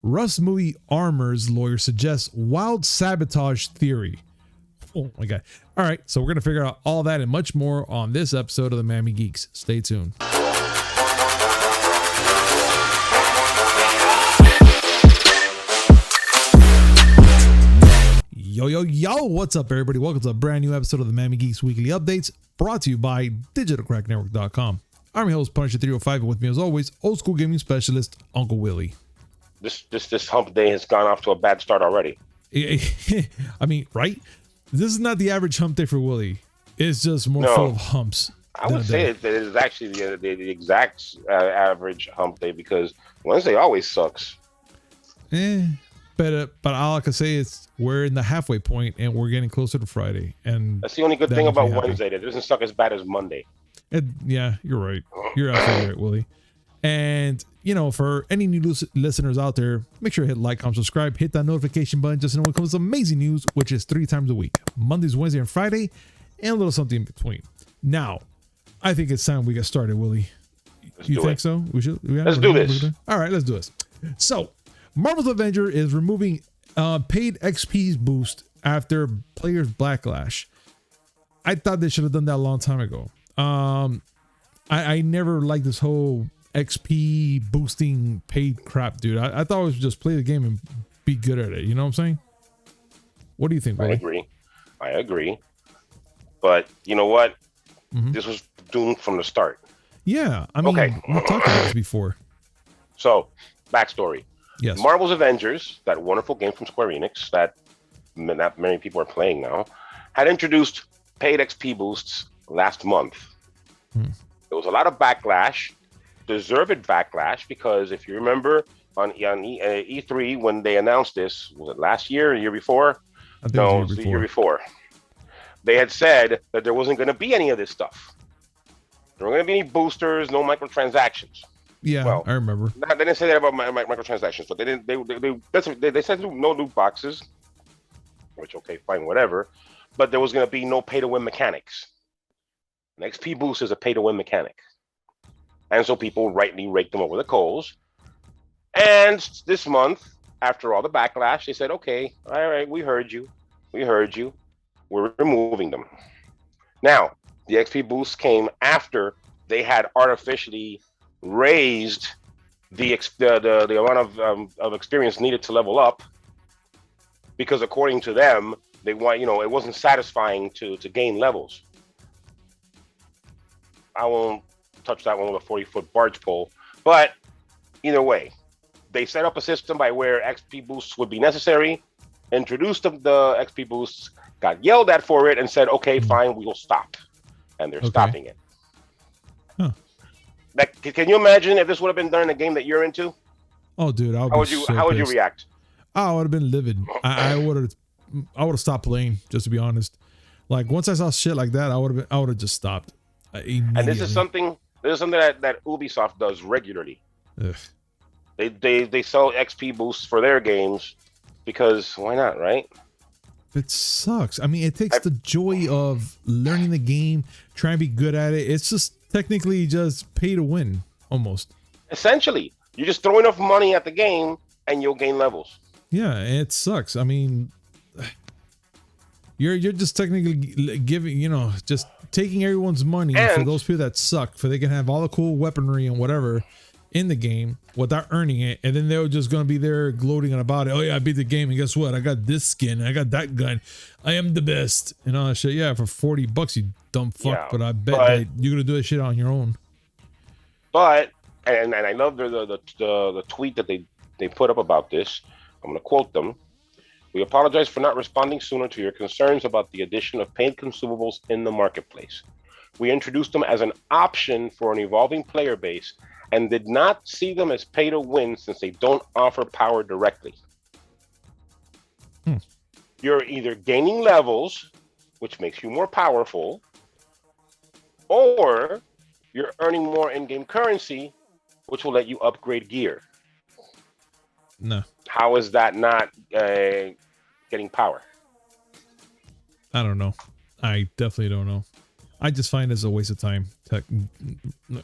Rust movie Armor's lawyer suggests wild sabotage theory. Oh my God. All right. So we're going to figure out all that and much more on this episode of the Miami Geeks. Stay tuned. Yo, what's up, everybody? Welcome to a brand new episode of the Miami Geeks Weekly Updates, brought to you by digitalcracknetwork.com. I'm your host, Punisher 305, and with me as always, old school gaming specialist, Uncle Willie. This hump day has gone off to a bad start already. I mean, right? This is not the average hump day for Willie. It's just more full of humps. I would say it is actually the exact average hump day, because Wednesday always sucks. But all I can say is we're in the halfway point and we're getting closer to Friday. And that's the only good thing about Wednesday. That it doesn't suck as bad as Monday. Yeah, you're right. You're absolutely right, Willie. And, you know, for any new listeners out there, make sure to hit like, comment, subscribe, hit that notification button just to know when comes amazing news, which is 3 times a week. Mondays, Wednesday, and Friday, and a little something in between. Now, I think it's time we get started, Willie. You think so? We should. Let's do this. All right, let's do this. So, Marvel's Avenger is removing paid XP boost after players' backlash. I thought they should have done that a long time ago. I never liked this whole XP boosting paid crap, dude. I thought it was just play the game and be good at it. You know what I'm saying? What do you think, Willie? I agree. But you know what? Mm-hmm. This was doomed from the start. Yeah. I mean, we talked about this before. So, backstory. Yes. Marvel's Avengers, that wonderful game from Square Enix that not many people are playing now, had introduced paid XP boosts last month. There was a lot of backlash, deserved backlash, because if you remember on E3 when they announced this, was it last year or the year before? No, it was the year before. They had said that there wasn't going to be any of this stuff. There weren't going to be any boosters, no microtransactions. Yeah, well, I remember. They didn't say that about microtransactions, but they didn't. They said no loot boxes, which okay, fine, whatever. But there was going to be no pay-to-win mechanics. An XP boost is a pay-to-win mechanic, and so people rightly raked them over the coals. And this month, after all the backlash, they said, "Okay, all right, we heard you. We're removing them." Now, the XP boost came after they had artificially raised the amount of experience needed to level up, because according to them, they want, it wasn't satisfying to gain levels. I won't touch that one with a 40-foot barge pole, but either way, they set up a system by where XP boosts would be necessary, introduced the XP boosts, got yelled at for it, and said, "Okay, fine, we will stop," and they're stopping it. Huh. Can you imagine if this would have been done in a game that you're into? Oh, dude, how would you react? I would have been livid. I would have stopped playing, just to be honest. Like, once I saw shit like that, I would have just stopped. And this is something that Ubisoft does regularly. Ugh. They sell XP boosts for their games because why not, right? It sucks. I mean, it takes the joy of learning the game, trying to be good at it. It's just technically just pay to win, almost. Essentially, you just throw enough money at the game and you'll gain levels. Yeah, it sucks. I mean, you're just technically giving, just taking everyone's money for those people that suck, for they can have all the cool weaponry and whatever in the game without earning it, and then they're just gonna be there gloating about it. Oh yeah, I beat the game, and guess what? I got this skin, I got that gun, I am the best, and all that shit. Yeah, for $40, you dumb fuck. Yeah, but I bet that you're gonna do that shit on your own. But and I love the tweet that they put up about this. I'm gonna quote them. "We apologize for not responding sooner to your concerns about the addition of paid consumables in the marketplace. We introduced them as an option for an evolving player base and did not see them as pay to win since they don't offer power directly. You're either gaining levels, which makes you more powerful, or you're earning more in-game currency, which will let you upgrade gear." No. How is that not getting power? I don't know. I definitely don't know. I just find it's a waste of time.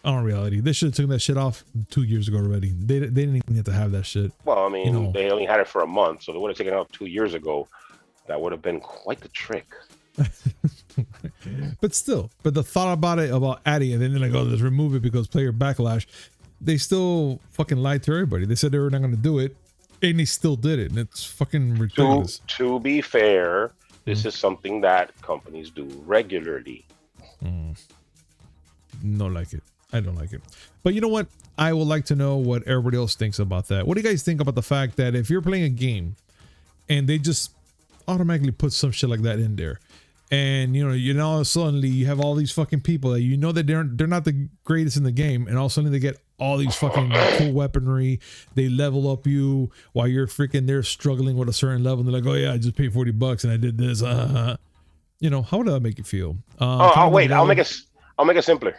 On reality, they should have taken that shit off 2 years ago already. They didn't even have to have that shit. Well, I mean, they only had it for a month, so they would have taken it out 2 years ago. That would have been quite the trick. But still, the thought about it, about adding it, and then they're like, oh, let's remove it because player backlash. They still fucking lied to everybody. They said they were not going to do it, and they still did it, and it's fucking ridiculous. To be fair, this is something that companies do regularly. No, like it. I don't like it. But you know what? I would like to know what everybody else thinks about that. What do you guys think about the fact that if you're playing a game and they just automatically put some shit like that in there, and you know suddenly you have all these fucking people that you know that they're not the greatest in the game, and all of a sudden they get all these fucking cool weaponry, they level up you while you're freaking there struggling with a certain level, and they're like, oh yeah, I just paid $40 and I did this. You know, how would that make you feel? Wait, I'll make it simpler.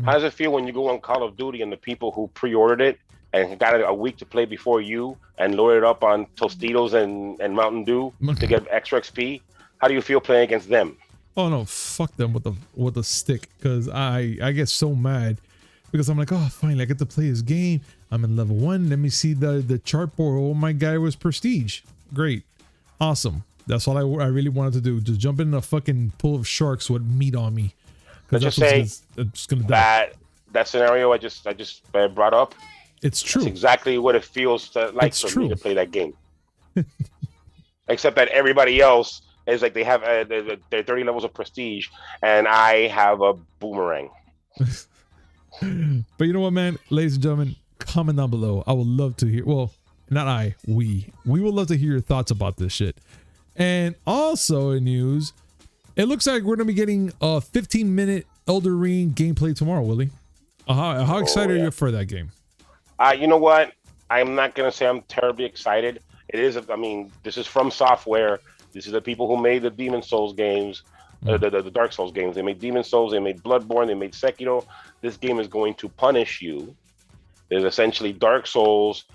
How does it feel when you go on Call of Duty and the people who pre-ordered it and got it a week to play before you and loaded up on Tostitos and Mountain Dew to get extra XP? How do you feel playing against them? Oh no, fuck them with the stick, because I get so mad because I'm like, oh, finally I get to play this game. I'm in level 1. Let me see the chart board. Oh, my guy was prestige. Great, awesome. That's all I really wanted to do. Just jump in a fucking pool of sharks with meat on me. Let's just say I'm just gonna die. That scenario I just brought up. It's true. It's exactly what it feels like for me to play that game. Except that everybody else is like they have their 30 levels of prestige, and I have a boomerang. But you know what, man, ladies and gentlemen, comment down below. I would love to hear. Well, not I. We would love to hear your thoughts about this shit. And also in news, it looks like we're gonna be getting a 15-minute Elden Ring gameplay tomorrow, Willie. How excited are you for that game? You know what? I'm not gonna say I'm terribly excited. It is. I mean, this is From Software. This is the people who made the Demon Souls games, the Dark Souls games. They made Demon Souls. They made Bloodborne. They made Sekiro. This game is going to punish you. There's essentially Dark Souls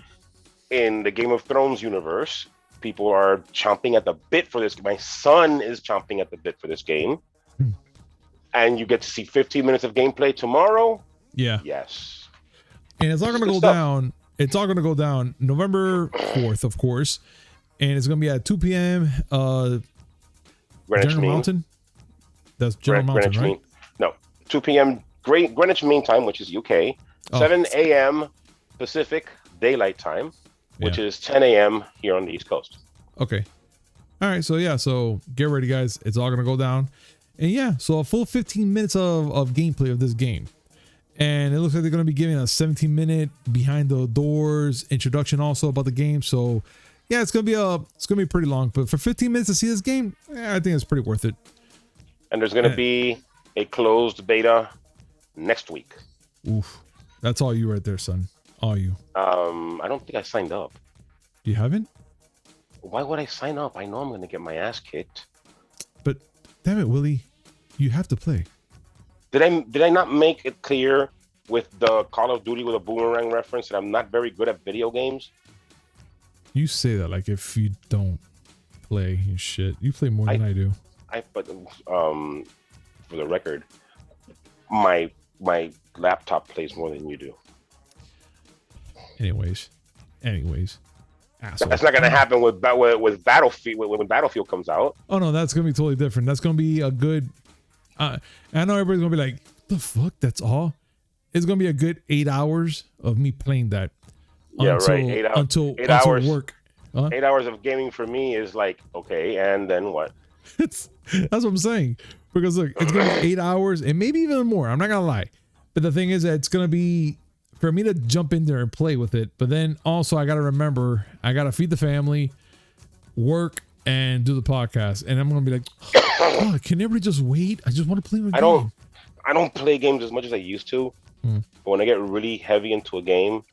in the Game of Thrones universe. People are chomping at the bit for this. My son is chomping at the bit for this game. And you get to see 15 minutes of gameplay tomorrow. Yeah. Yes. And it's all going to go down. It's all going to go down November 4th, of course. And it's going to be at 2 p.m. General Mountain. That's General Mountain, Greenwich right? No, 2 p.m. Greenwich Mean Time, which is UK. 7 a.m. Pacific Daylight Time, which is 10 a.m. here on the East Coast. Okay. All right. So, yeah. So, get ready, guys. It's all going to go down. And, yeah. So, a full 15 minutes of gameplay of this game. And it looks like they're going to be giving a 17-minute behind the doors introduction also about the game. So, yeah, it's going to be pretty long. But for 15 minutes to see this game, I think it's pretty worth it. And there's going to be a closed beta next week. Oof. That's all you right there, son. All you. I don't think I signed up. You haven't? Why would I sign up? I know I'm going to get my ass kicked. But damn it, Willie, you have to play. Did I not make it clear with the Call of Duty with a boomerang reference that I'm not very good at video games? You say that like if you don't play and shit. You play more than I do. But for the record, my laptop plays more than you do. Anyways, asshole. That's not gonna happen with Battlefield when Battlefield comes out. Oh no, that's gonna be totally different. That's gonna be a good. I know everybody's gonna be like, "The fuck? That's all." It's gonna be a good 8 hours of me playing that. Yeah, right. 8 hours. Until work. 8 hours of gaming for me is like, okay, and then what? That's what I'm saying. Because look, it's gonna be 8 hours and maybe even more. I'm not gonna lie. But the thing is that it's gonna be for me to jump in there and play with it. But then also I gotta remember I gotta feed the family, work, and do the podcast. And I'm gonna be like, oh, can everybody just wait? I just want to play my game. I don't play games as much as I used to. But when I get really heavy into a game,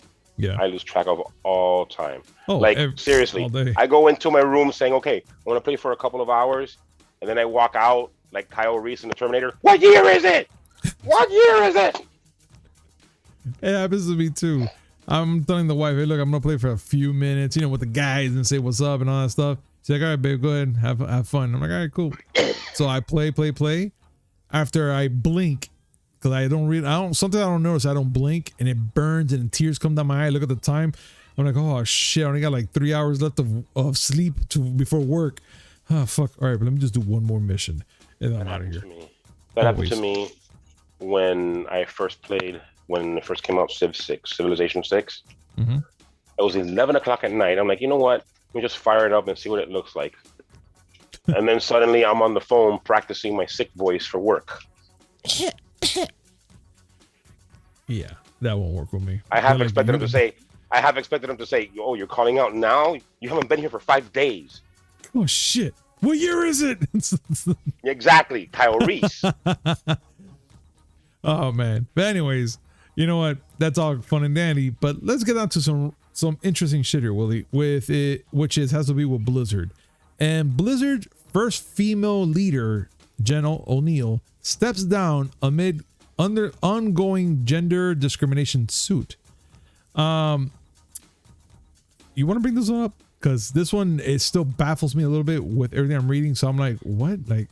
I lose track of all time. Oh, seriously, I go into my room saying, okay, I want to play for a couple of hours. And then I walk out like Kyle Reese in the Terminator. What year is it? What year is it? It happens to me too. I'm telling the wife, hey, look, I'm going to play for a few minutes, with the guys and say what's up and all that stuff. She's like, all right, babe, go ahead and have fun. I'm like, all right, cool. So I play. after I blink, because I don't something I don't notice, I don't blink and it burns and tears come down my eye. I look at the time, I'm like, oh shit, I only got like 3 hours left of sleep before work. Oh fuck. All right, but let me just do one more mission and I'm out of here. That happened to me when I first played, when it first came out, Civilization 6. Mm-hmm. It was 11 o'clock at night. I'm like, you know what? Let me just fire it up and see what it looks like. And then suddenly I'm on the phone practicing my sick voice for work. Yeah, that won't work with me. I have expected him to say, oh, you're calling out now? You haven't been here for 5 days. Oh shit. What year is it? Exactly, Kyle Reese. Oh man. But anyways, you know what? That's all fun and dandy. But let's get on to some interesting shit here, Willie, with it, which has to be with Blizzard. And Blizzard's first female leader, Jen Oneal, steps down amid ongoing gender discrimination suit. You want to bring this one up? Because this one, it still baffles me a little bit with everything I'm reading. So I'm like, what? Like,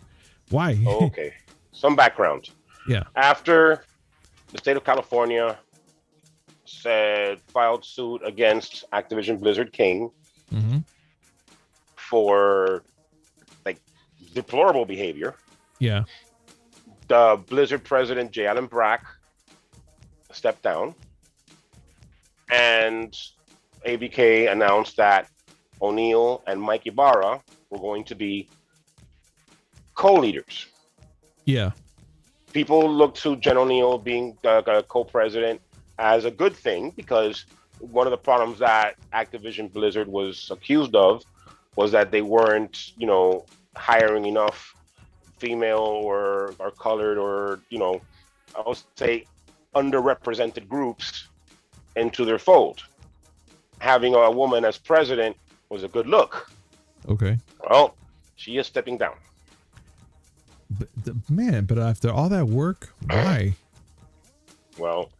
why? Oh, okay. Some background. Yeah. After the state of California filed suit against Activision Blizzard King for like deplorable behavior. Yeah. The Blizzard president, J. Allen Brack, stepped down. And ABK announced that Oneal and Mike Ibarra were going to be co-leaders. Yeah. People look to Jen Oneal being co-president as a good thing, because one of the problems that Activision Blizzard was accused of was that they weren't, hiring enough female or colored or, I would say underrepresented groups into their fold. Having a woman as president was a good look. Okay. Well, she is stepping down. But after all that work, why? Well,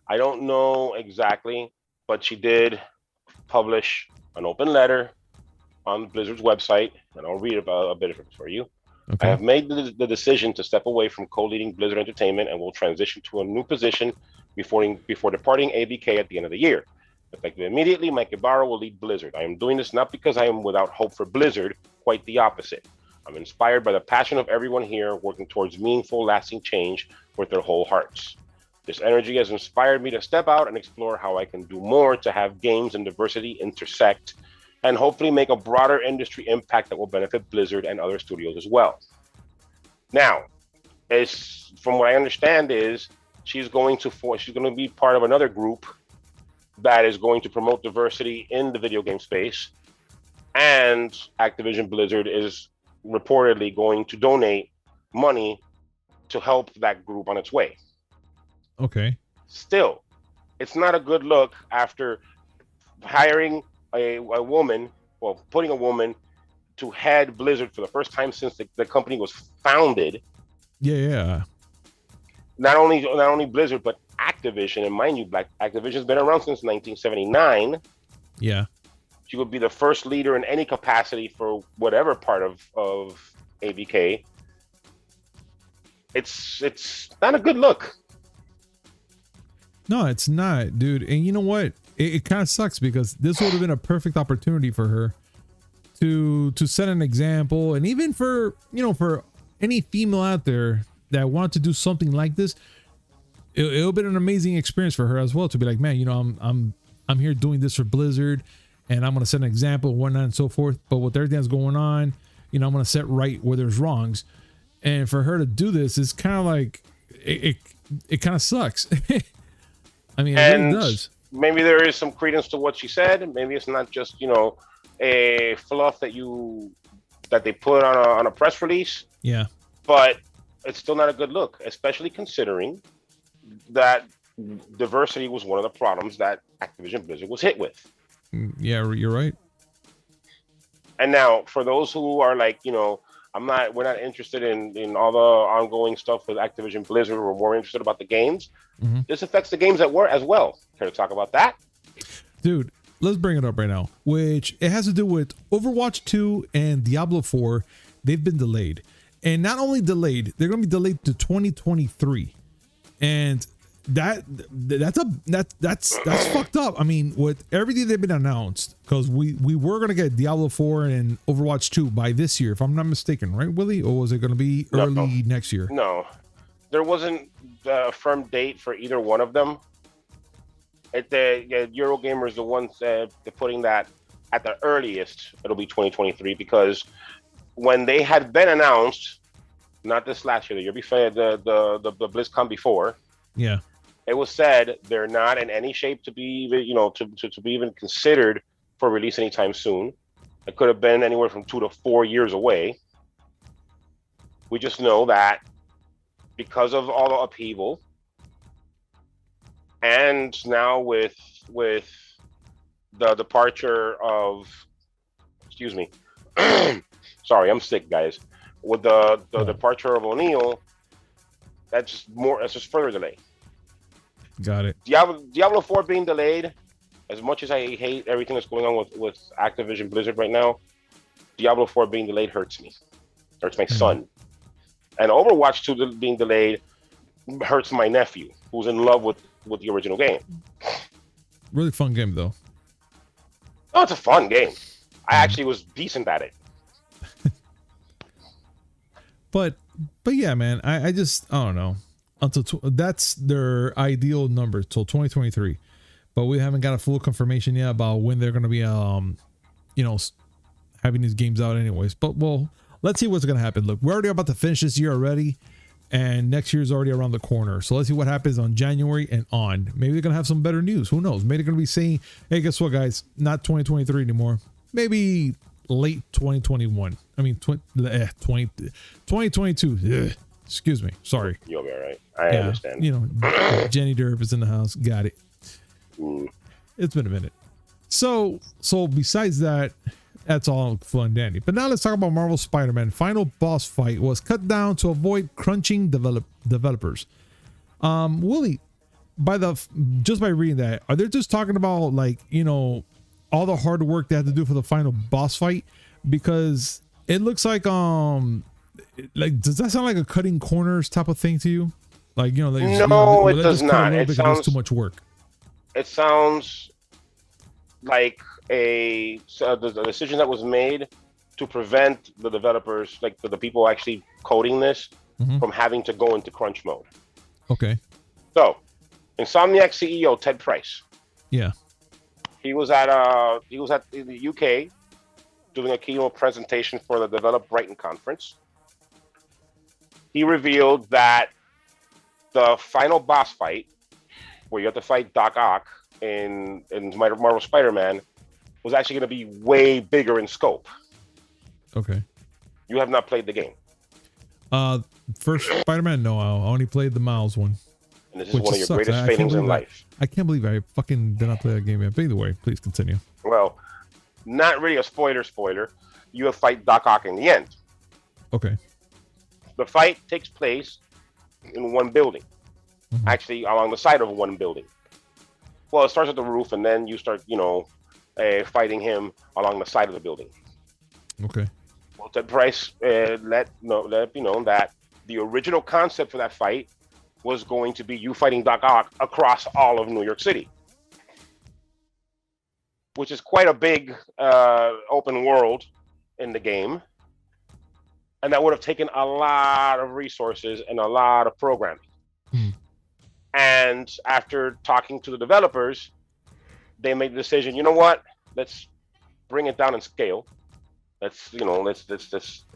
I don't know exactly, but she did publish an open letter on Blizzard's website, and I'll read about a bit of it for you. Okay. I have made the decision to step away from co-leading Blizzard Entertainment and will transition to a new position before departing ABK at the end of the year. Effective immediately, Mike Ibarra will lead Blizzard. I am doing this not because I am without hope for Blizzard, quite the opposite. I'm inspired by the passion of everyone here working towards meaningful, lasting change with their whole hearts. This energy has inspired me to step out and explore how I can do more to have games and diversity intersect and hopefully make a broader industry impact that will benefit Blizzard and other studios as well. Now, from what I understand is she's going to be part of another group that is going to promote diversity in the video game space, and Activision Blizzard is reportedly going to donate money to help that group on its way. Okay. Still, it's not a good look after hiring a woman, well, putting a woman to head Blizzard for the first time since the company was founded. Yeah. Not only Blizzard, but Activision, and mind you, Activision's been around since 1979. Yeah. She would be the first leader in any capacity for whatever part of ABK. It's not a good look. No, it's not, dude. And you know what? It kind of sucks because this would have been a perfect opportunity for her to set an example, and even for any female out there that wanted to do something like this, it would have been an amazing experience for her as well to be like, man, I'm here doing this for Blizzard, and I'm gonna set an example, whatnot and so forth. But with everything that's going on, I'm gonna set right where there's wrongs. And for her to do this is kind of like it kind of sucks. I mean, it really does. Maybe there is some credence to what she said. Maybe it's not just a fluff that they put on a press release. Yeah. But it's still not a good look, especially considering that diversity was one of the problems that Activision Blizzard was hit with. Yeah, you're right. And now, for those who are like, we're not interested in all the ongoing stuff with Activision Blizzard. We're more interested about the games. Mm-hmm. This affects the games at work as well. Care to talk about that? Dude, let's bring it up right now, which it has to do with Overwatch 2 and Diablo 4. They've been delayed. And not only delayed, they're going to be delayed to 2023. And that's fucked up. I mean, with everything they've been announced, because we were going to get Diablo 4 and Overwatch 2 by this year, if I'm not mistaken, right, Willie? Or was it going to be early next year? No, there wasn't a firm date for either one of them. Eurogamer is the ones they're putting that at the earliest. It'll be 2023, because when they had been announced, not this last year, the year before, the BlizzCon before, yeah, it was said they're not in any shape to be, to be even considered for release anytime soon. It could have been anywhere from 2 to 4 years away. We just know that because of all the upheaval, and now with the departure of, excuse me, sorry, I'm sick, guys. With the departure of Oneal, that's just further delay. Got it. Diablo 4 being delayed, as much as I hate everything that's going on with Activision Blizzard right now, Diablo 4 being delayed hurts me. Hurts my son. And Overwatch 2 being delayed hurts my nephew, who's in love with the original game. Really fun game, though. Oh, it's a fun game. I actually was decent at it. But yeah, man, I don't know. That's their ideal number till 2023, but we haven't got a full confirmation yet about when they're going to be having these games out anyways. But well, let's see what's going to happen. Look, we're already about to finish this year already, and next year's already around the corner. So let's see what happens on January and on. Maybe they're going to have some better news. Who knows? Maybe they're going to be saying, hey, guess what, guys? Not 2023 anymore. Maybe late 2021. I mean, 2022. Ugh. Excuse me. Sorry. You'll be all right. I understand. Jenny Derp is in the house. Got it. It's been a minute. So besides that, that's all fun and dandy. But now let's talk about Marvel Spider-Man. Final boss fight was cut down to avoid crunching developers. Willie, just by reading that, are they just talking about all the hard work they had to do for the final boss fight? Because it looks like does that sound like a cutting corners type of thing to you? No, it does not. It sounds too much work. It sounds like the decision that was made to prevent the developers, like the people actually coding this, from having to go into crunch mode. Okay. So, Insomniac CEO Ted Price. Yeah. He was at the UK doing a keynote presentation for the Develop Brighton conference. He revealed that the final boss fight, where you have to fight Doc Ock in Marvel Spider-Man, was actually going to be way bigger in scope. Okay. You have not played the game. First Spider-Man, no, I only played the Miles one. And this is one of your greatest failings in life. I can't believe I fucking did not play that game yet. But either way, please continue. Well, not really a spoiler. You have fight Doc Ock in the end. Okay. The fight takes place in one building. Actually, along the side of one building. Well, it starts at the roof, and then you start, fighting him along the side of the building. Okay. Well, Ted Price let it be known that the original concept for that fight was going to be you fighting Doc Ock across all of New York City, which is quite a big open world in the game. And that would have taken a lot of resources and a lot of programming. And after talking to the developers, they made the decision, you know what? Let's bring it down in scale. Let's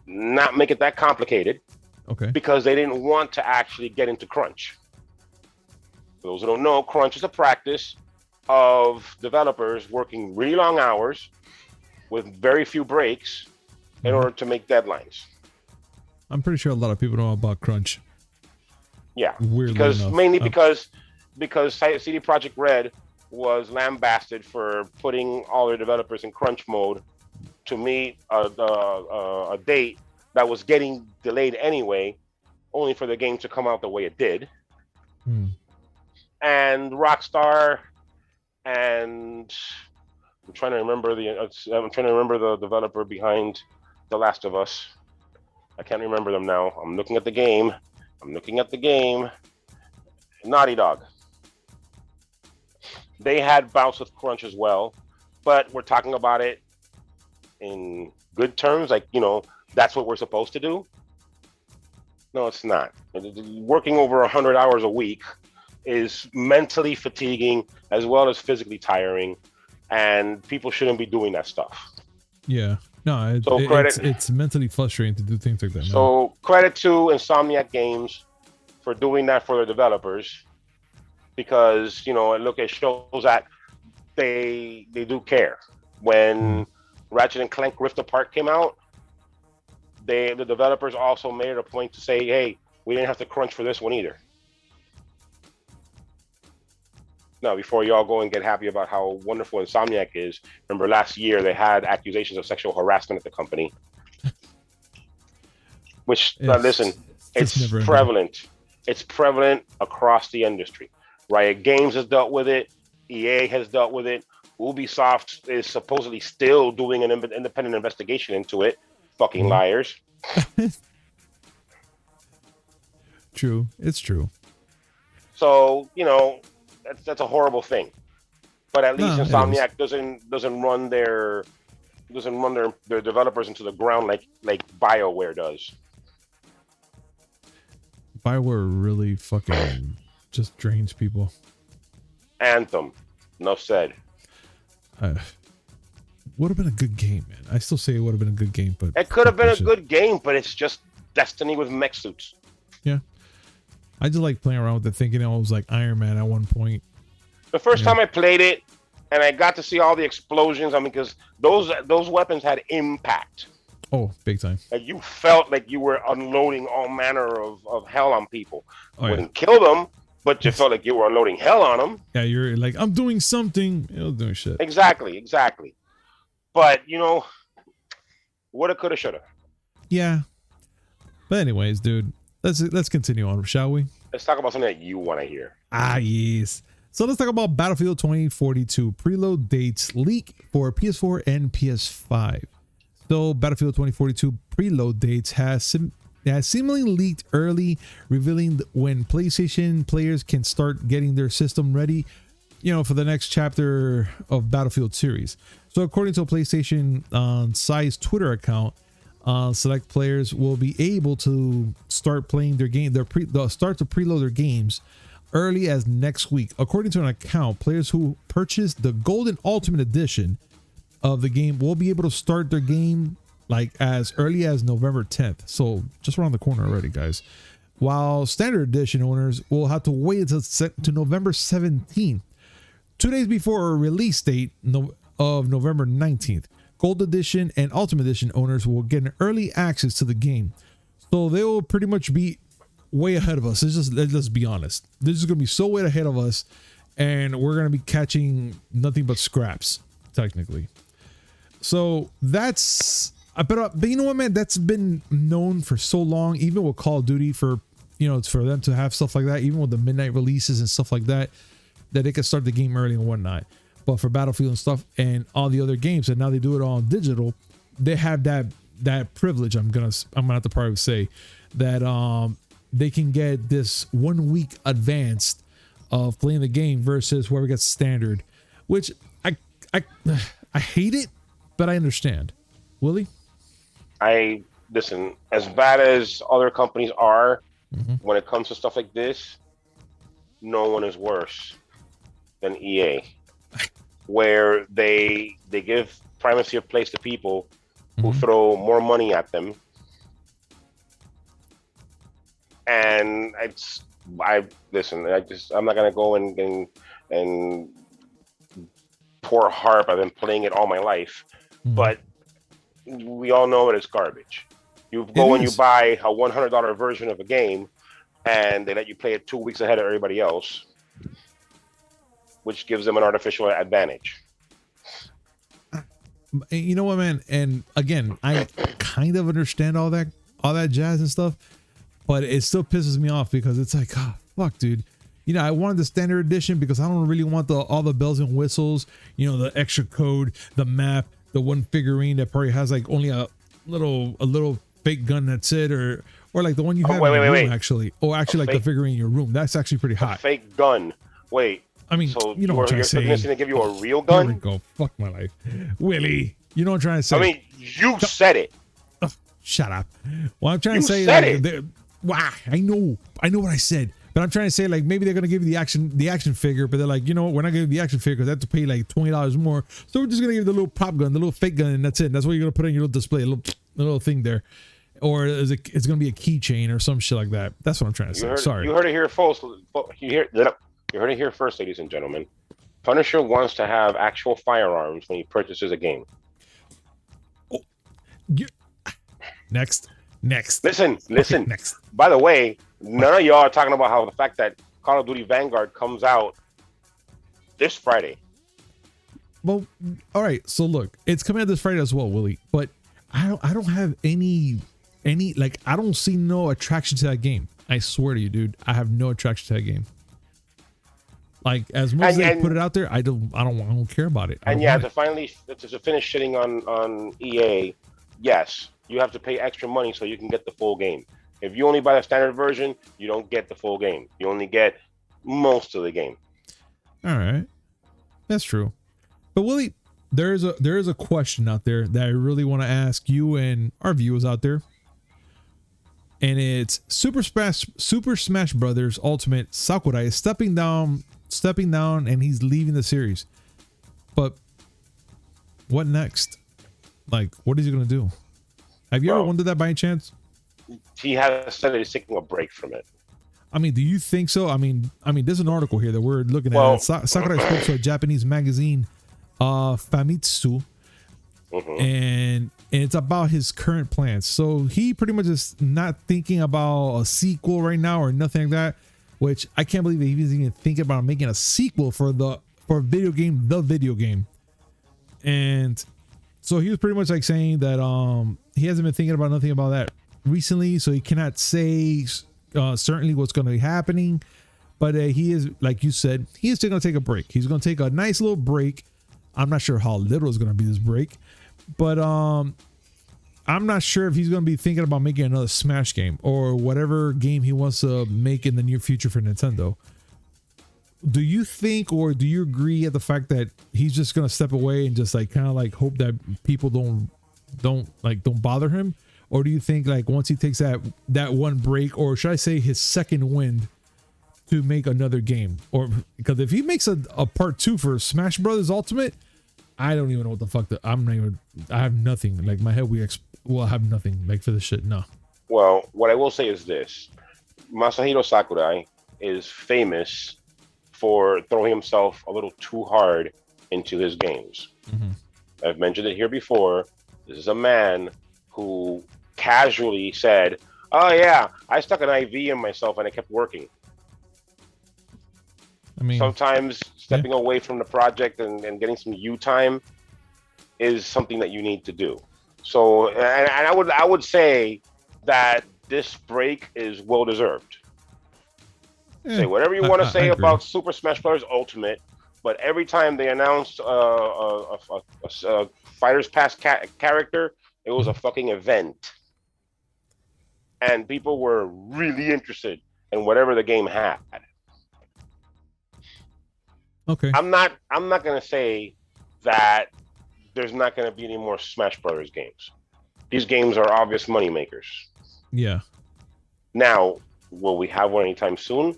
not make it that complicated. Okay. Because they didn't want to actually get into crunch. For those who don't know, crunch is a practice of developers working really long hours with very few breaks in order to make deadlines. I'm pretty sure a lot of people know about crunch. Yeah, Weirdly because enough. mainly because CD Projekt Red was lambasted for putting all their developers in crunch mode to meet a date that was getting delayed anyway, only for the game to come out the way it did. And Rockstar, and I'm trying to remember the developer behind The Last of Us. I can't remember them now. I'm looking at the game. Naughty Dog. They had bouts with crunch as well, but we're talking about it in good terms. Like, that's what we're supposed to do. No, it's not. Working over 100 hours a week is mentally fatiguing as well as physically tiring, and people shouldn't be doing that stuff. Yeah. No, it's mentally frustrating to do things like that. So credit to Insomniac Games for doing that for their developers, because it shows that they do care. When Ratchet and Clank Rift Apart came out, the developers also made it a point to say, hey, we didn't have to crunch for this one either. Now, before y'all go and get happy about how wonderful Insomniac is, remember last year they had accusations of sexual harassment at the company. Which, listen, it's prevalent. It's prevalent across the industry. Riot Games has dealt with it. EA has dealt with it. Ubisoft is supposedly still doing an independent investigation into it. Fucking liars. True. It's true. So, that's a horrible thing. But at least Insomniac doesn't run their developers into the ground like BioWare does. BioWare really fucking just drains people. Anthem, enough said. Would have been a good game, man. I still say it would have been a good game, but it could have been a good game, but it's just Destiny with mech suits. Yeah. I just like playing around with it, thinking it was like Iron Man at one point. The first time I played it, and I got to see all the explosions, because those weapons had impact. Oh, big time. Like you felt like you were unloading all manner of hell on people. Wouldn't kill them, but you felt like you were unloading hell on them. Yeah, you're like, I'm doing something. You're doing shit. Exactly. But, woulda, coulda, shoulda. Yeah. But anyways, dude, let's continue on, shall we? Let's talk about something that you want to hear. Ah, yes. So let's talk about Battlefield 2042 preload dates leak for PS4 and PS5. So Battlefield 2042 preload dates has seemingly leaked early, revealing when PlayStation players can start getting their system ready, for the next chapter of Battlefield series. So according to a PlayStation size Twitter account, select players will be able to start playing their game. They'll start to preload their games early as next week. According to an account, players who purchase the Golden Ultimate Edition of the game will be able to start their game like as early as November 10th. So just around the corner already, guys. While Standard Edition owners will have to wait to November 17th, 2 days before a release date of November 19th. Gold Edition and Ultimate Edition owners will get an early access to the game. So they will pretty much be way ahead of us. Let's be honest. This is going to be so way ahead of us, and we're going to be catching nothing but scraps, technically. So that's, but you know what, man? That's been known for so long, even with Call of Duty, for for them to have stuff like that, even with the midnight releases and stuff like that, that they can start the game early and whatnot. But for Battlefield and stuff and all the other games, and now they do it all digital, they have that privilege. I'm gonna have to probably say that they can get this 1 week advanced of playing the game versus whoever gets standard, which I hate it, but I understand. Willie? Listen, as bad as other companies are, when it comes to stuff like this, no one is worse than EA, where they give primacy of place to people who throw more money at them. And I'm not gonna go and pour harp. I've been playing it all my life, but we all know it is garbage. You go and you buy a $100 version of a game, and they let you play it 2 weeks ahead of everybody else, which gives them an artificial advantage. You know what, man? And again, I kind of understand all that jazz and stuff, but it still pisses me off because it's like, oh, fuck, dude. I wanted the standard edition because I don't really want all the bells and whistles, the extra code, the map, the one figurine that probably has like only a little fake gun. That's it, or like the one you have wait, in your wait, room actually. Oh, actually, like the figurine in your room. That's actually pretty hot. Fake gun. Wait. I mean, so you know what I'm trying to say. You're to give you a real gun? Here we go. Fuck my life, Willie. You know what I'm trying to say. I mean, you said it. Shut up. Well, I'm trying to say, said like, it. Wow, I know what I said. But I'm trying to say, like, maybe they're gonna give you the action figure, but they're like, you know what, we're not gonna give you the action figure because I have to pay like $20 more. So we're just gonna give you the little prop gun, the little fake gun, and that's it. That's what you're gonna put in your little display, a little thing there, or it's gonna be a keychain or some shit like that. That's what I'm trying to say. Sorry, you heard it here first. You heard it here first, ladies and gentlemen. Punisher wants to have actual firearms when he purchases a game. Oh, next. Listen. Okay, next. By the way, none of y'all are talking about how the fact that Call of Duty Vanguard comes out this Friday. Well, all right. So look, it's coming out this Friday as well, Willie. But I don't have any like, I don't see no attraction to that game. I swear to you, dude, I have no attraction to that game. Like, as much as they put it out there, I don't care about it. And yeah, to finish shitting on EA, yes, you have to pay extra money so you can get the full game. If you only buy the standard version, you don't get the full game. You only get most of the game. All right, that's true. But Willie, there is a question out there that I really want to ask you and our viewers out there, and it's Super Smash Brothers Ultimate. Sakurai is stepping down, and he's leaving the series. But what next? Like, what is he gonna do? Have you ever wondered that by any chance? He has said that he's taking a break from it. I mean, do you think so? I mean, there's an article here that we're looking at. Sakurai spoke to a Japanese magazine, Famitsu, and it's about his current plans. So he pretty much is not thinking about a sequel right now or nothing like that. Which I can't believe that he's even thinking about making a sequel for a video game, the video game. And so he was pretty much like saying that he hasn't been thinking about nothing about that recently, so he cannot say certainly what's going to be happening. But he is, like you said, he is still going to take a break. He's going to take a nice little break. I'm not sure how little is going to be this break, but I'm not sure if he's going to be thinking about making another Smash game or whatever game he wants to make in the near future for Nintendo. Do you think, or do you agree at the fact that he's just going to step away and just like kind of like hope that people don't bother him? Or do you think like once he takes that one break, or should I say his second wind, to make another game? Or because if he makes a part 2 for Smash Brothers Ultimate, I don't even know what the fuck I have nothing. Like my head will have nothing like for this shit. No. Well, what I will say is this: Masahiro Sakurai is famous for throwing himself a little too hard into his games. I've mentioned it here before. This is a man who casually said, "Oh yeah, I stuck an IV in myself and it kept working." I mean, sometimes stepping away from the project and getting some U time is something that you need to do. So, and I would say that this break is well deserved. Say whatever you want to say about Super Smash Bros. Ultimate, but every time they announced a Fighters Pass character, it was a fucking event, and people were really interested in whatever the game had. Okay. I'm not gonna say that there's not gonna be any more Smash Brothers games. These games are obvious money makers. Yeah. Now, will we have one anytime soon?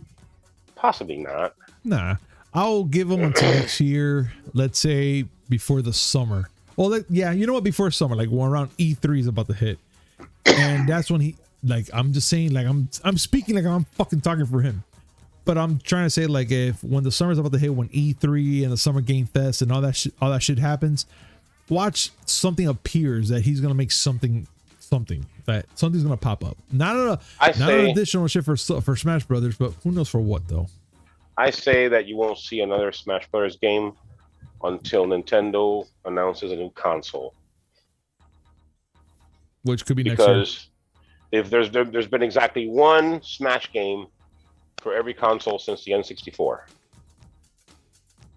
Possibly not. Nah, I'll give them until next year. Let's say before the summer. Well, yeah, you know what? Before summer, like when around E3 is about to hit, and that's when he, like, I'm just saying, like, I'm speaking like I'm fucking talking for him, but I'm trying to say, like, if when the summer's about to hit, when E3 and the Summer Game Fest and all that shit happens, watch something appears that he's gonna make something that something's gonna pop up. Not an additional shit for Smash Brothers, but who knows for what though. I say that you won't see another Smash Brothers game until Nintendo announces a new console, which could be next year. Because if there's been exactly one Smash game for every console since the N64,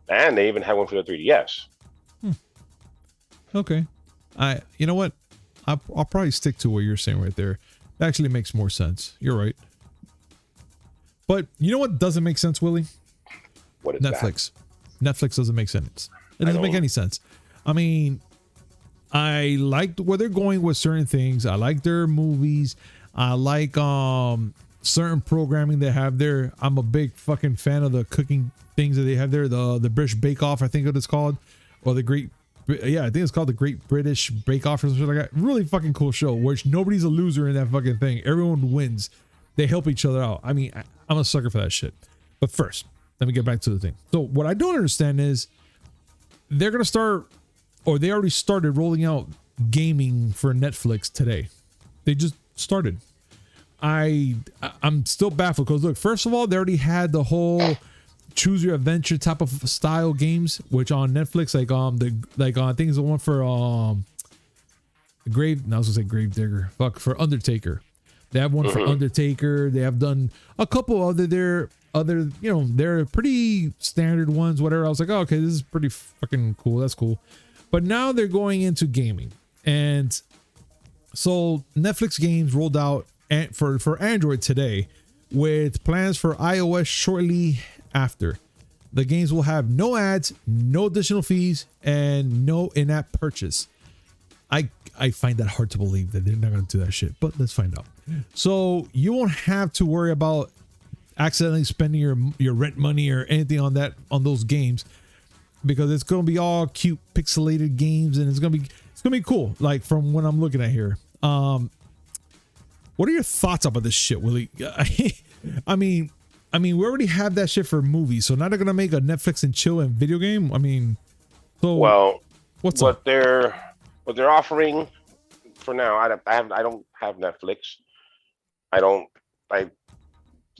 and they even had one for the 3DS. Okay, you know what? I'll probably stick to what you're saying right there. It actually makes more sense. You're right. But you know what doesn't make sense, Willie? What is Netflix. Netflix doesn't make sense. It doesn't make any sense. I mean, I like where they're going with certain things. I like their movies. I like certain programming they have there. I'm a big fucking fan of the cooking things that they have there. The British Bake Off, I think it's called, or the Great. Yeah, I think it's called the Great British Bake Off or something like that. Really fucking cool show, which nobody's a loser in that fucking thing. Everyone wins. They help each other out. I mean, I'm a sucker for that shit. But first, let me get back to the thing. So what I don't understand is they're going to start, or they already started rolling out gaming for Netflix today. They just started. I'm still baffled because look, first of all, they already had the whole choose your adventure type of style games, which on Netflix, I think it's the one for Gravedigger. Fuck, for Undertaker. They have one for Undertaker. They have done a couple other, they're pretty standard ones, whatever. I was like, oh, okay, this is pretty fucking cool. That's cool. But now they're going into gaming. And so Netflix games rolled out for Android today with plans for iOS shortly after. The games will have no ads, no additional fees, and no in-app purchase. I find that hard to believe that they're not going to do that shit, but let's find out. So you won't have to worry about accidentally spending your rent money or anything on those games, because it's going to be all cute pixelated games, and it's going to be cool. Like from what I'm looking at here. What are your thoughts about this shit, Willie? I mean, we already have that shit for movies, so now they're gonna make a Netflix and chill and video game. I mean, so what's up? What they're offering for now? I don't have Netflix. You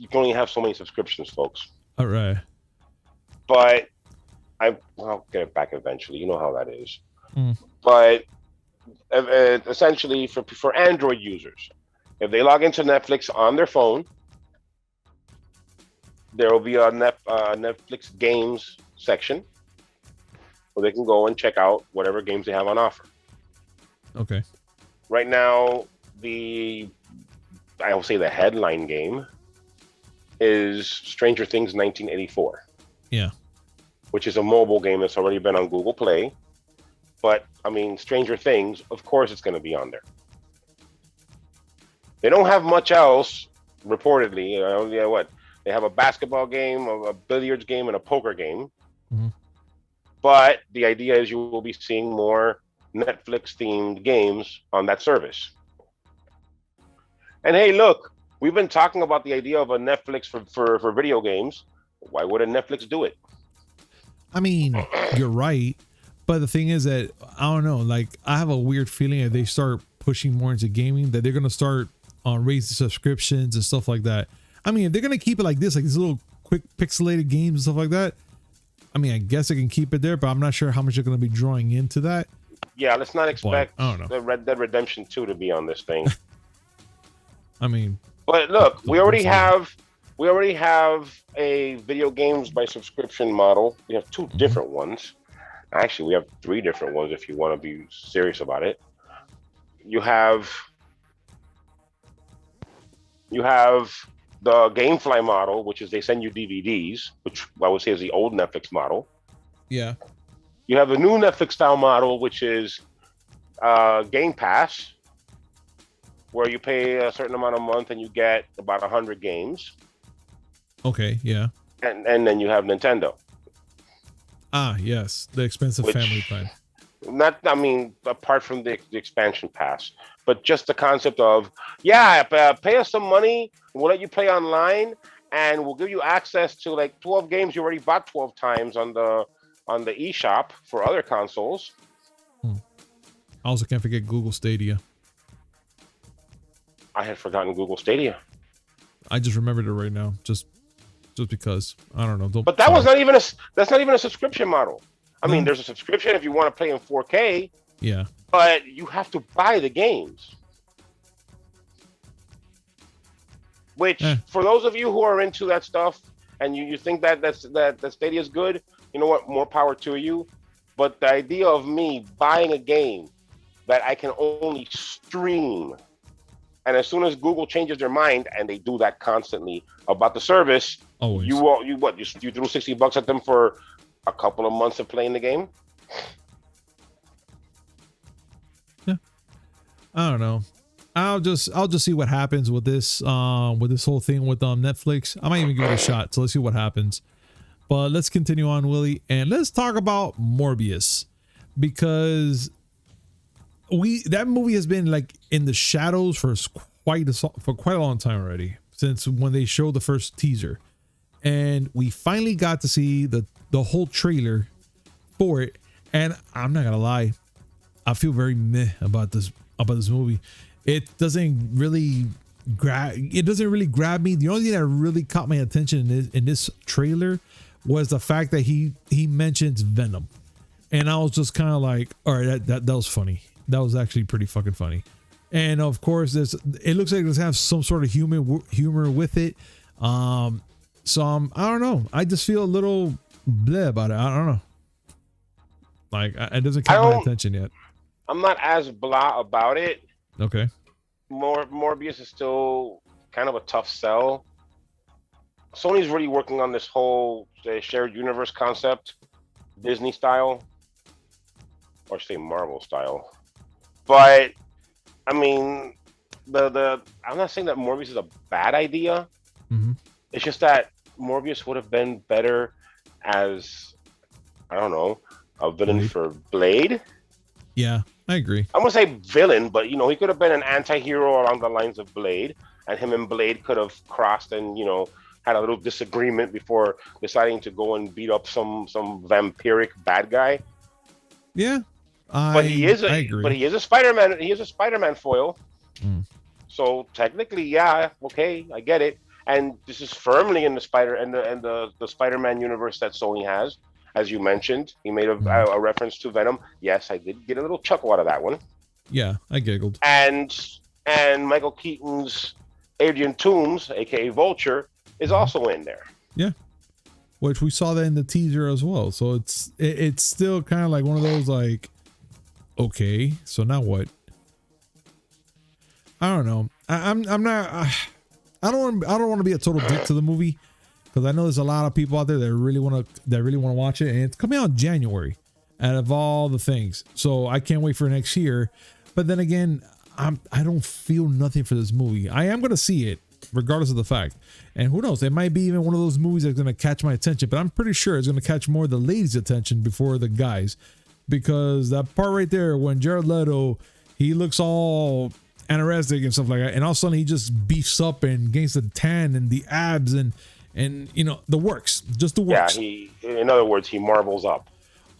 can only have so many subscriptions, folks. All right. But I'll get it back eventually. You know how that is. But essentially, for Android users, if they log into Netflix on their phone, there will be a Netflix games section where they can go and check out whatever games they have on offer. Okay. Right now, I will say the headline game is Stranger Things 1984. Yeah. Which is a mobile game that's already been on Google Play. But, I mean, Stranger Things, of course it's going to be on there. They don't have much else, reportedly. They have a basketball game, a billiards game, and a poker game. Mm-hmm. But the idea is you will be seeing more Netflix-themed games on that service. And hey, look, we've been talking about the idea of a Netflix for video games. Why wouldn't Netflix do it? I mean, you're right. But the thing is that, I don't know, like, I have a weird feeling if they start pushing more into gaming, that they're going to start raising subscriptions and stuff like that. I mean, if they're going to keep it like this, like these little quick pixelated games and stuff like that, I mean, I guess they can keep it there, but I'm not sure how much they're going to be drawing into that. Yeah, let's not expect the Red Dead Redemption 2 to be on this thing. I mean, but look, we already have a video games by subscription model. We have two different ones. Actually, we have three different ones if you want to be serious about it. You have the GameFly model, which is they send you DVDs, which I would say is the old Netflix model. Yeah. You have the new Netflix style model, which is Game Pass, where you pay a certain amount a month and you get about 100 games. Okay, yeah. And then you have Nintendo. Ah, yes, the expensive family plan. Apart from the expansion pass, but just the concept of, pay us some money, we'll let you play online, and we'll give you access to like 12 games you already bought 12 times on the eShop for other consoles. I also can't forget Google Stadia. I had forgotten Google Stadia. I just remembered it right now, just because I don't know. But that's not even a subscription model. I mean, there's a subscription if you want to play in 4K. Yeah. But you have to buy the games. Which, for those of you who are into that stuff and you think that Stadia is good, you know what? More power to you. But the idea of me buying a game that I can only extreme. And as soon as Google changes their mind, and they do that constantly about the service, always. you threw $60 at them for a couple of months of playing the game? Yeah. I don't know. I'll just see what happens with this whole thing with Netflix. I might even give it a shot. So let's see what happens. But let's continue on, Willie, and let's talk about Morbius, because that movie has been like in the shadows for quite a long time already, since when they showed the first teaser, and we finally got to see the whole trailer for it. And I'm not gonna lie, I feel very meh about this movie. It doesn't really grab me. The only thing that really caught my attention in this trailer was the fact that he mentions Venom, and I was just kind of like, all right, that was funny. That was actually pretty fucking funny. And of course, it looks like it has some sort of humor with it. So I don't know. I just feel a little bleh about it. I don't know. Like, it doesn't catch my attention yet. I'm not as blah about it. Okay. Morbius is still kind of a tough sell. Sony's really working on this whole shared universe concept, Disney style, or say Marvel style. But I mean, I'm not saying that Morbius is a bad idea. Mm-hmm. It's just that Morbius would have been better as, I don't know, a villain for Blade. Yeah, I agree. I'm gonna say villain, but he could have been an anti-hero along the lines of Blade, and him and Blade could have crossed and had a little disagreement before deciding to go and beat up some vampiric bad guy. Yeah, I agree. But he is a Spider-Man. He is a Spider-Man foil. Mm. So technically, yeah, okay, I get it. And this is firmly in the Spider-Man universe that Sony has, as you mentioned. He made a reference to Venom. Yes, I did get a little chuckle out of that one. Yeah, I giggled. And Michael Keaton's Adrian Toomes, aka Vulture, is also in there. Yeah, which we saw that in the teaser as well. So it's still kind of like one of those like, okay, so now what? I don't know. I'm not. I don't want to be a total dick to the movie, because I know there's a lot of people out there that really want to watch it, and it's coming out in January, out of all the things. So I can't wait for next year. But then again, I don't feel nothing for this movie. I am gonna see it regardless of the fact, and who knows, it might be even one of those movies that's gonna catch my attention. But I'm pretty sure it's gonna catch more of the ladies' attention before the guys, because that part right there when Jared Leto, he looks all anorexic and stuff like that, and all of a sudden he just beefs up and gains the tan and the abs and the works, just the works. Yeah, in other words, he marvels up.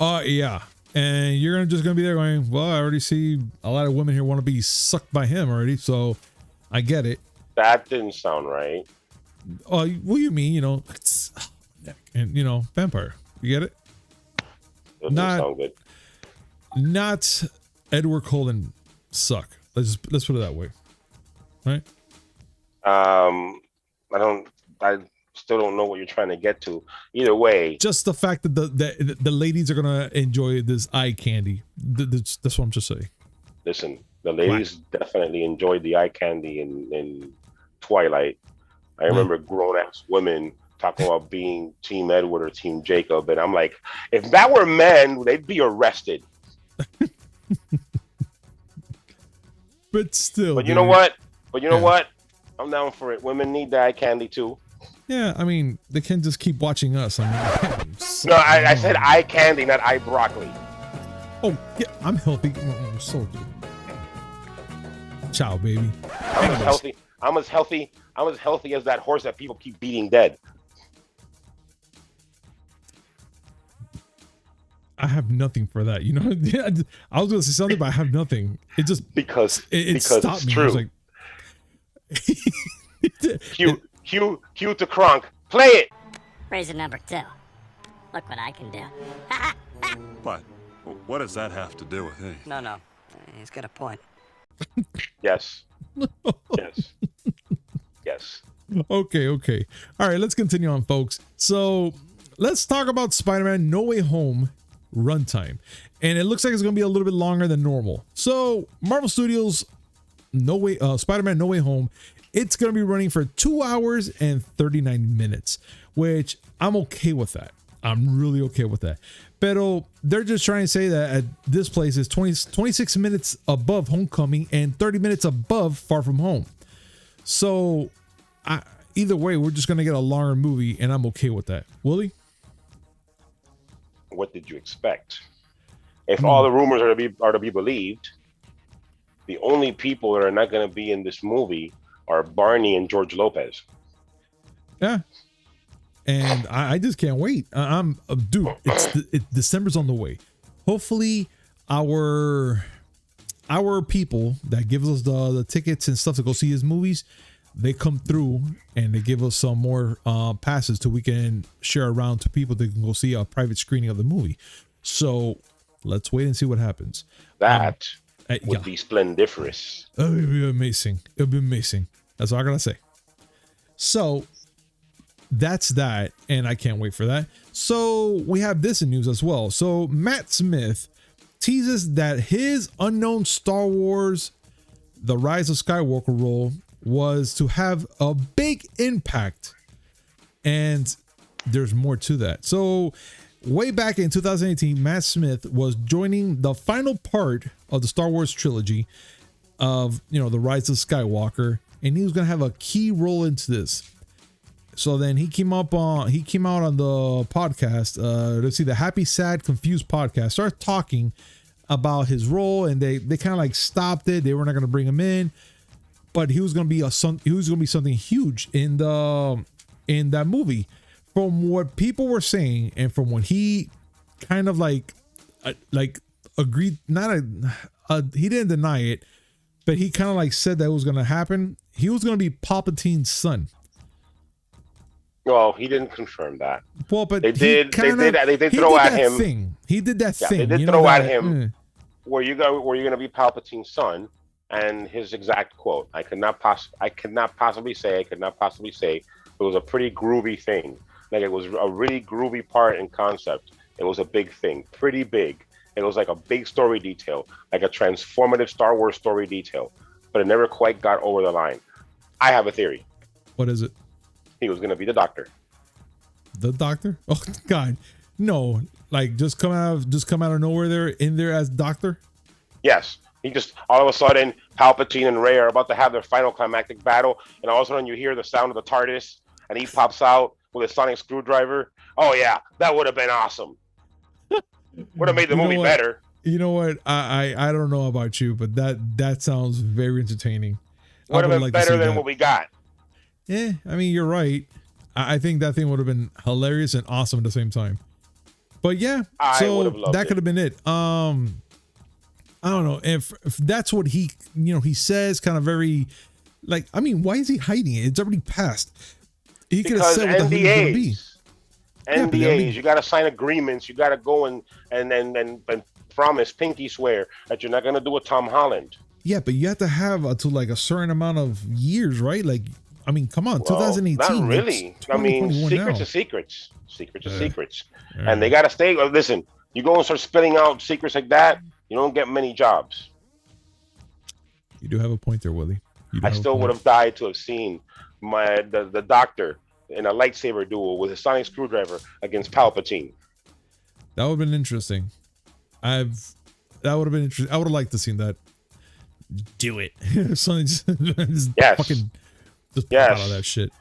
Yeah, and you're just gonna be there going, well, I already see a lot of women here want to be sucked by him already, so I get it. That didn't sound right. Oh, what do you mean? And vampire, you get it? Doesn't sound good. Not Edward Cullen suck. Let's put it that way, right? I still don't know what you're trying to get to. Either way, just the fact that the ladies are gonna enjoy this eye candy. That's what I'm just saying. Listen, the ladies definitely enjoyed the eye candy in Twilight. I remember grown-ass women talking about being Team Edward or Team Jacob, and I'm like, if that were men, they'd be arrested. But still. But you know what? I'm down for it. Women need the eye candy too. Yeah, I mean, they can't just keep watching us. No, I said eye candy, not eye broccoli. Oh, yeah, I'm healthy. I'm so good. Ciao, baby. I'm as healthy as that horse that people keep beating dead. I have nothing for that. I was going to say something, but I have nothing. It just because stopped it's me. True. I was like, cue to Kronk. Play it. Reason number 2. Look what I can do. What? What does that have to do with it? No. He's got a point. Yes. Yes. Okay. All right, let's continue on, folks. So let's talk about Spider-Man No Way Home runtime. And it looks like it's going to be a little bit longer than normal. So Marvel Studios Spider-Man No Way Home, it's going to be running for 2 hours and 39 minutes, which I'm okay with that. I'm really okay with that. Pero they're just trying to say that at this place is 26 minutes above Homecoming and 30 minutes above Far From Home. So either way, we're just going to get a longer movie, and I'm okay with that. Willie? What did you expect? If all the rumors are to be believed, the only people that are not going to be in this movie are Barney and George Lopez. Yeah. And I just can't wait. Dude, December's on the way. Hopefully our people that give us the tickets and stuff to go see his movies, they come through and they give us some more passes so we can share around to people that can go see a private screening of the movie. So let's wait and see what happens. That would be splendiferous. It would be amazing. It would be amazing. That's all I gotta say. So that's that, and I can't wait for that. So we have this in news as well. So Matt Smith teases that his unknown Star Wars The Rise of Skywalker role was to have a big impact, and there's more to that. So way back in 2018, Matt Smith was joining the final part of the Star Wars trilogy of, The Rise of Skywalker, and he was going to have a key role into this. So then he came out on the podcast, let's see, the Happy, Sad, Confused podcast, started talking about his role, and they kind of like stopped it. They were not going to bring him in, but he was going to be something huge in that movie. From what people were saying, and from what he kind of like agreed, he didn't deny it, but he kind of like said that it was going to happen. He was going to be Palpatine's son. Well, he didn't confirm that. Well, but they did throw at him. He did that thing. They did throw at him. Were you going to be Palpatine's son? And his exact quote: I could not possibly say it was a pretty groovy thing. Like, it was a really groovy part in concept. It was a big thing, pretty big. It was like a big story detail, like a transformative Star Wars story detail, but it never quite got over the line. I have a theory. What is it? He was going to be the Doctor. The Doctor? Oh God, no! Like just come out of nowhere. There in there as Doctor. Yes, he just all of a sudden Palpatine and Rey are about to have their final climactic battle, and all of a sudden you hear the sound of the TARDIS, and he pops out with a sonic screwdriver. Oh yeah, that would have been awesome. Would have made the movie better. You know what? I don't know about you, but that sounds very entertaining. Would have been better than what we got. Yeah, I mean, you're right. I think that thing would have been hilarious and awesome at the same time. But yeah, so that could have been it. I don't know if that's what he says, kind of very like. I mean, why is he hiding it? It's already passed. He could have said what the hell it's gonna be. NDAs, you got to sign agreements. You got to go and promise, pinky swear that you're not going to do a Tom Holland. Yeah, but you have to have to like a certain amount of years, right? Like, I mean, come on, 2018. Not really. I mean, secrets are secrets. Secrets are secrets. And they got to stay. Listen, you go and start spilling out secrets like that, you don't get many jobs. You do have a point there, Willie. I still would have died to have seen the Doctor in a lightsaber duel with a sonic screwdriver against Palpatine. That would have been interesting. That would have been interesting. I would have liked to seen that. Do it. Something just yes. Fucking just pop out of that shit.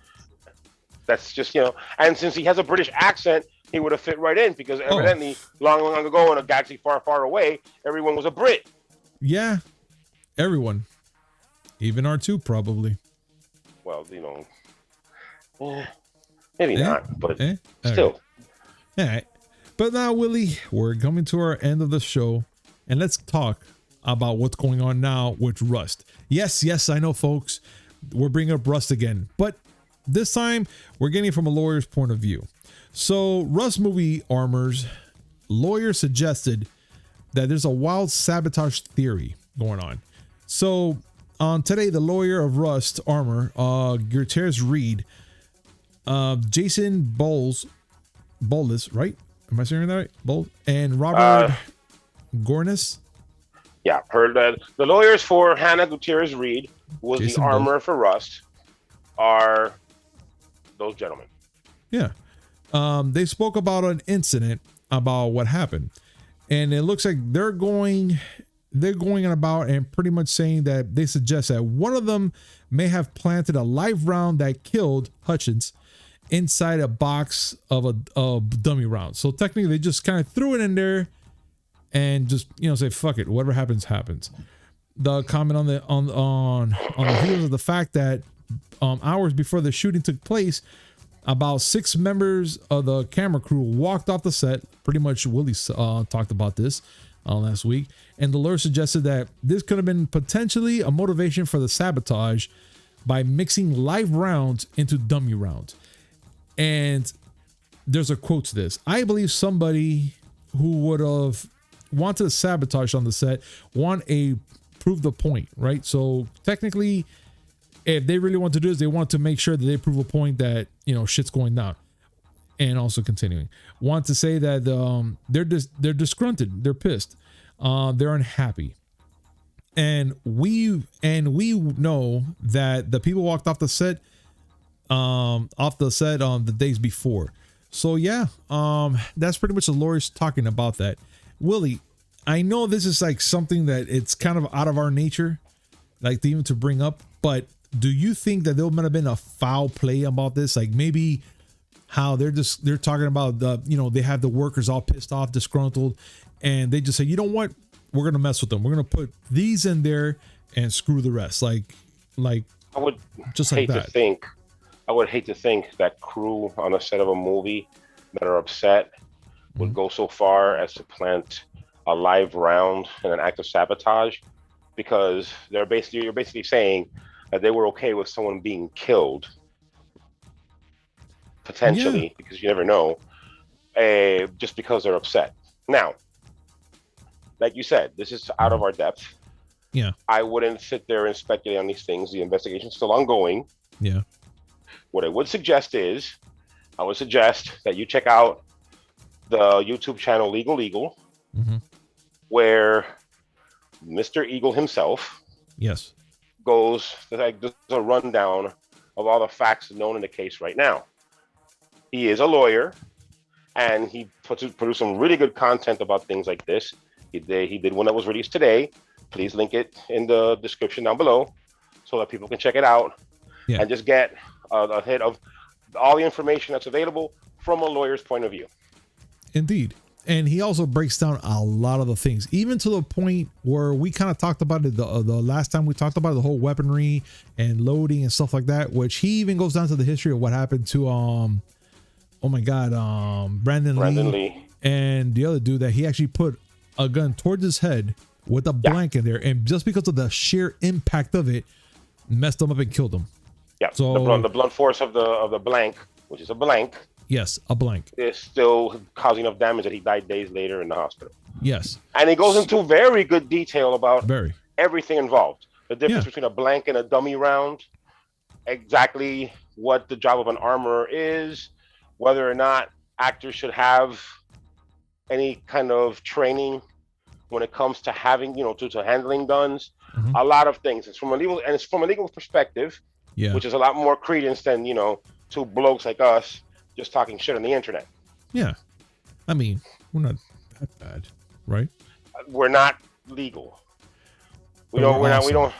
That's just, and since he has a British accent, he would have fit right in because evidently long ago in a galaxy far, far away, everyone was a Brit. Yeah. Everyone. Even R2 probably. Well, maybe not, but still. All right. But now, Willie, we're coming to our end of the show, and let's talk about what's going on now with Rust. Yes, I know, folks. We're bringing up Rust again, but this time we're getting it from a lawyer's point of view. So, Rust movie armor's lawyer suggested that there's a wild sabotage theory going on. So, today, the lawyer of Rust Armor, Gutierrez Reed, Jason Bolles, right? Am I saying that right? Bolles and Robert Gornis. Yeah, heard that the lawyers for Hannah Gutierrez Reed, who was Jason the Blake. armor for Rust, are those gentlemen. Yeah. They spoke about an incident about what happened. And it looks like they're going about and pretty much saying that they suggest that one of them may have planted a live round that killed Hutchins inside a box of a dummy round. So technically they just kind of threw it in there and just, say, fuck it, whatever happens, happens. The comment on the heels of the fact that hours before the shooting took place, about 6 members of the camera crew walked off the set. Pretty much Willie talked about this last week. And the lawyer suggested that this could have been potentially a motivation for the sabotage by mixing live rounds into dummy rounds. And there's a quote to this. I believe somebody who would have wanted to sabotage on the set prove the point, right? So technically, if they really want to do this, they want to make sure that they prove a point that, shit's going down. And also continuing, want to say that they're disgruntled, they're pissed, they're unhappy, and we know that the people walked off the set on the days before. So yeah, that's pretty much the lawyers talking about that. Willie, I know this is like something that it's kind of out of our nature, like even to bring up, but do you think that there might have been a foul play about this? Like maybe how they're talking about they have the workers all pissed off, disgruntled, and they just say, you know what, we're going to mess with them. We're going to put these in there and screw the rest. Like I would just hate like that. I would hate to think that crew on a set of a movie that are upset would go so far as to plant a live round in an act of sabotage, because you're basically saying that they were okay with someone being killed, potentially, because you never know, just because they're upset. Now, like you said, this is out of our depth. Yeah. I wouldn't sit there and speculate on these things. The investigation's still ongoing. Yeah. What I would suggest is, that you check out the YouTube channel Legal, where Mr. Eagle himself goes does a rundown of all the facts known in the case right now. He is a lawyer, and he produced some really good content about things like this. He did one that was released today. Please link it in the description down below so that people can check it out and just get a hit of all the information that's available from a lawyer's point of view. Indeed. And he also breaks down a lot of the things, even to the point where we kind of talked about it the last time we talked about the whole weaponry and loading and stuff like that, which he even goes down to the history of what happened to Brandon Lee and the other dude, that he actually put a gun towards his head with a blank in there, and just because of the sheer impact of it, messed him up and killed him. Yeah. So the blunt force of the blank, which is a blank. Yes, a blank. Is still causing enough damage that he died days later in the hospital. Yes. And he goes into very good detail about everything involved. The difference between a blank and a dummy round, exactly what the job of an armorer is, whether or not actors should have any kind of training when it comes to having, to handling guns, a lot of things. It's from a legal perspective, which is a lot more credence than, two blokes like us just talking shit on the internet. Yeah. I mean, we're not that bad, right? We're not legal. We don't.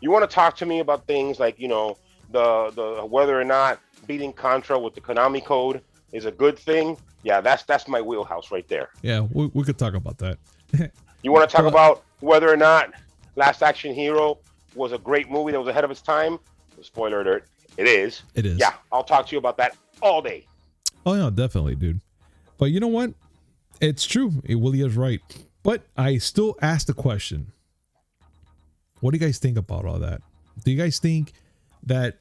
You want to talk to me about things like, the whether or not beating Contra with the Konami code is a good thing. Yeah, that's my wheelhouse right there. Yeah, we could talk about that. You want to talk about whether or not Last Action Hero was a great movie that was ahead of its time? Spoiler alert, it is. It is. Yeah, I'll talk to you about that all day. Oh yeah, definitely, dude. But you know what? It's true. Willie is right. But I still ask the question. What do you guys think about all that? Do you guys think that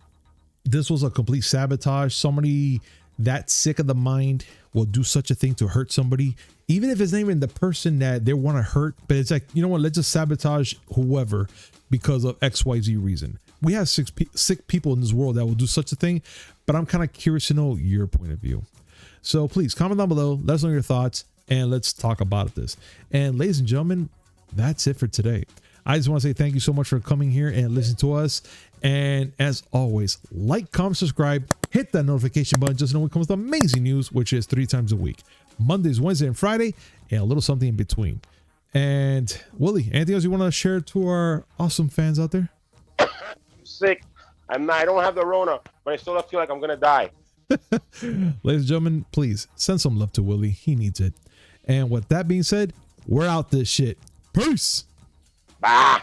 this was a complete sabotage? Somebody that sick of the mind will do such a thing to hurt somebody, even if it's not even the person that they want to hurt, but it's like, you know what, let's just sabotage whoever because of XYZ reason. We have sick people in this world that will do such a thing, but I'm kind of curious to know your point of view. So please comment down below, let us know your thoughts, and let's talk about this. And ladies and gentlemen, that's it for today. I just want to say thank you so much for coming here and listening to us. And as always, like, comment, subscribe, hit that notification button just to know when comes the amazing news, which is 3 times a week. Mondays, Wednesday, and Friday, and a little something in between. And Willie, anything else you want to share to our awesome fans out there? I'm sick. I don't have the Rona, but I still feel like I'm going to die. Ladies and gentlemen, please send some love to Willie. He needs it. And with that being said, we're out this shit. Peace. Bah.